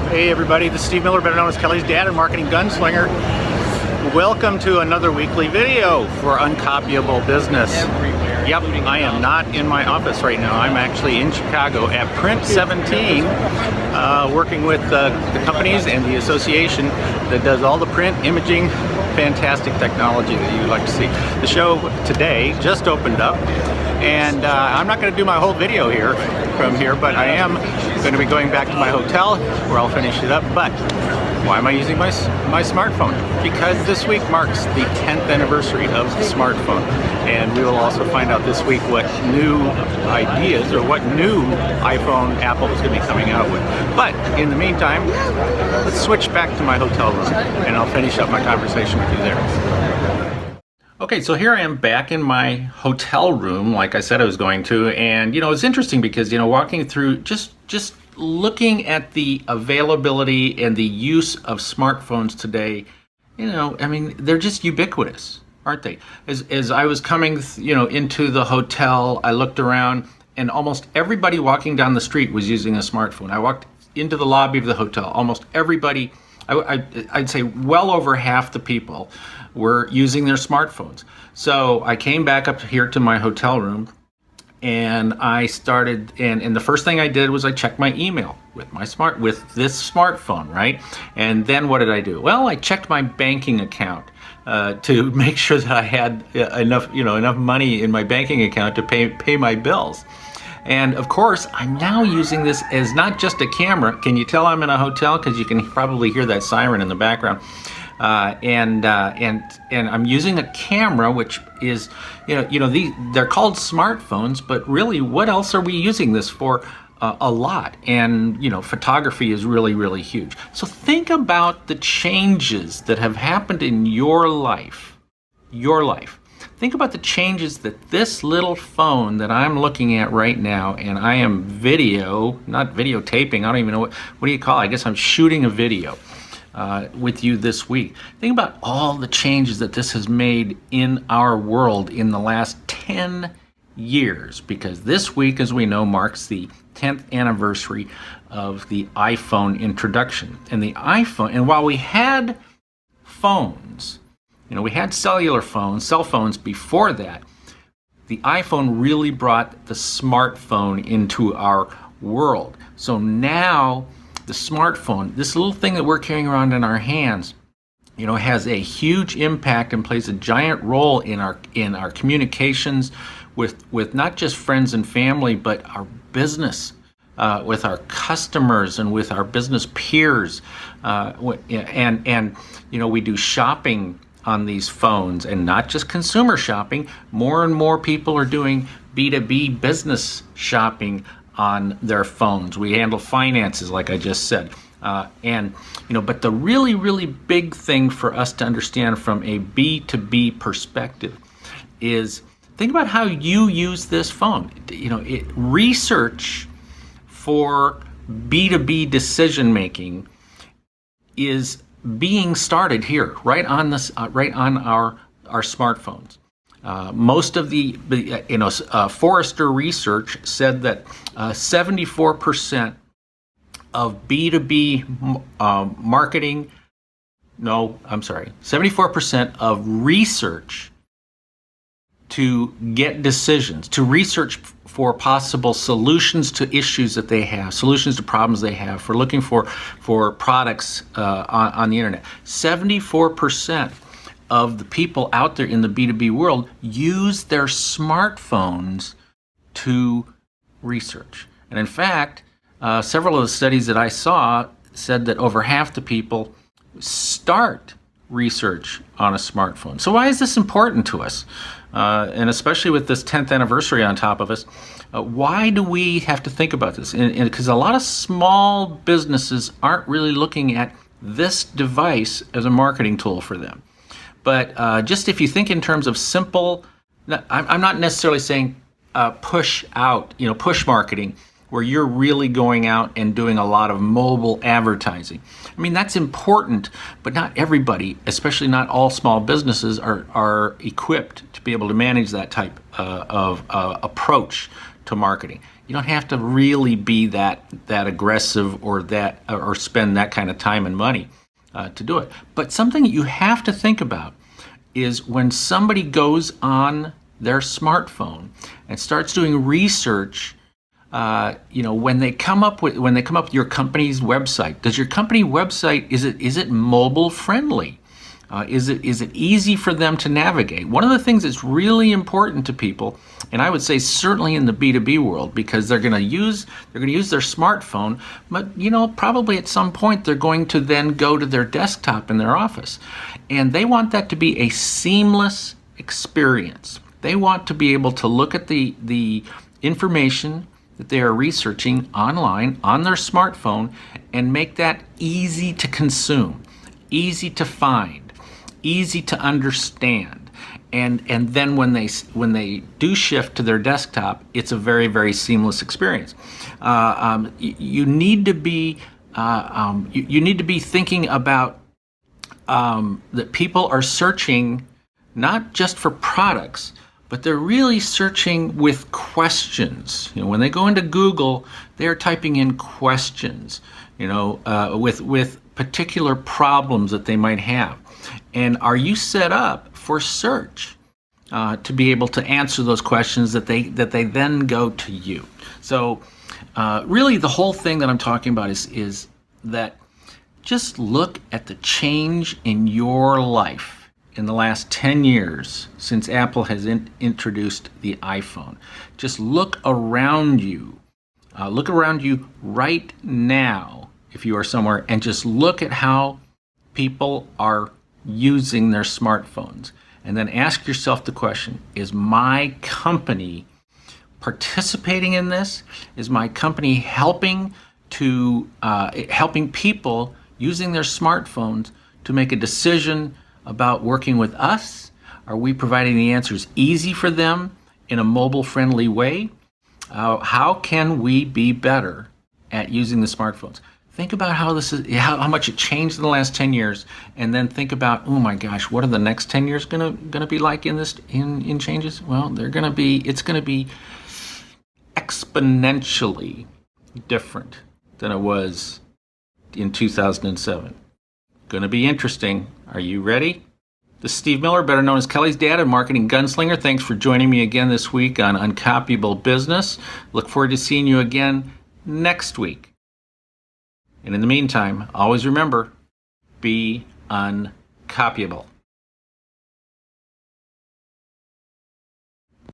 Hey everybody, this is Steve Miller, better known as Kelly's dad and marketing gunslinger. Welcome to another weekly video for Uncopyable Business. Yep, I am not in my office right now. I'm actually in Chicago at Print 17, working with the companies and the association that does all the print imaging, fantastic technology that you'd like to see. The show today just opened up, and I'm not going to do my whole video here from here, but I am going to be going back to my hotel where I'll finish it up. But why am I using my smartphone? Because this week marks the 10th anniversary of the smartphone, and we will also find out this week what new ideas or what new iPhone Apple is going to be coming out with. But in the meantime, let's switch back to my hotel room and I'll finish up my conversation with you there. Okay, so here I am back in my hotel room, like I said I was going to, and it's interesting because walking through just looking at the availability and the use of smartphones today, they're just ubiquitous, aren't they? As I was coming, into the hotel, I looked around, and almost everybody walking down the street was using a smartphone. I walked into the lobby of the hotel. Almost everybody, I'd say well over half the people were using their smartphones. So I came back up here to my hotel room, and I started, and the first thing I did was I checked my email with this smartphone, right? And then what did I do? Well, I checked my banking account to make sure that I had enough money in my banking account to pay my bills. And of course, I'm now using this as not just a camera. Can you tell I'm in a hotel? Because you can probably hear that siren in the background. And I'm using a camera, which is, they're called smartphones, but really, what else are we using this for? A lot. And, photography is really, really huge. So think about the changes that have happened in your life. Think about the changes that this little phone that I'm looking at right now, and I am not videotaping, I don't even know what do you call it? I guess I'm shooting a video with you this week. Think about all the changes that this has made in our world in the last 10 years, because this week, as we know, marks the 10th anniversary of the iPhone introduction. And the iPhone, and while we had phones, we had cell phones before that, the iPhone really brought the smartphone into our world. So now the smartphone, this little thing that we're carrying around in our hands, has a huge impact and plays a giant role in our communications with not just friends and family, but our business, with our customers and with our business peers, and we do shopping on these phones, and not just consumer shopping. More and more people are doing B2B business shopping on their phones. We handle finances, like I just said. But the really, really big thing for us to understand from a B2B perspective is think about how you use this phone. Research for B2B decision making is being started here, right on our smartphones. Most of the Forrester research said that 74% of B2B marketing, 74% of research to get decisions, to research for possible solutions to issues that they have, solutions to problems they have, for looking for products on the internet. 74% of the people out there in the B2B world use their smartphones to research. And in fact, several of the studies that I saw said that over half the people start research on a smartphone. So why is this important to us? And especially with this 10th anniversary on top of us, why do we have to think about this? Because a lot of small businesses aren't really looking at this device as a marketing tool for them. But just if you think in terms of simple, I'm not necessarily saying push marketing, where you're really going out and doing a lot of mobile advertising. I mean, that's important, but not everybody, especially not all small businesses, are equipped to be able to manage that type of approach to marketing. You don't have to really be that aggressive or spend that kind of time and money to do it. But something you have to think about is when somebody goes on their smartphone and starts doing research. When they come up with your company's website, does your company website, is it mobile friendly? Is it easy for them to navigate? One of the things that's really important to people, and I would say certainly in the B2B world, because they're going to use their smartphone, but probably at some point they're going to then go to their desktop in their office, and they want that to be a seamless experience. They want to be able to look at the information that they are researching online on their smartphone and make that easy to consume, easy to find, easy to understand. And then when they do shift to their desktop, it's a very, very seamless experience. You need to be thinking about that people are searching not just for products, but they're really searching with questions. When they go into Google, they're typing in questions, with particular problems that they might have. And are you set up for search to be able to answer those questions that they then go to you? So really the whole thing that I'm talking about is that just look at the change in your life in the last 10 years since Apple has introduced the iPhone. Just look around you. Look around you right now, if you are somewhere, and just look at how people are using their smartphones. And then ask yourself the question, is my company participating in this? Is my company helping people using their smartphones to make a decision about working with us? Are we providing the answers easy for them in a mobile-friendly way? How can we be better at using the smartphones? Think about how much it changed in the last 10 years, and then think about, oh my gosh, what are the next 10 years gonna be like in changes? Well, it's gonna be exponentially different than it was in 2007. Going to be interesting. Are you ready? This is Steve Miller, better known as Kelly's dad and marketing gunslinger. Thanks for joining me again this week on Uncopyable Business. Look forward to seeing you again next week. And in the meantime, always remember, be uncopyable.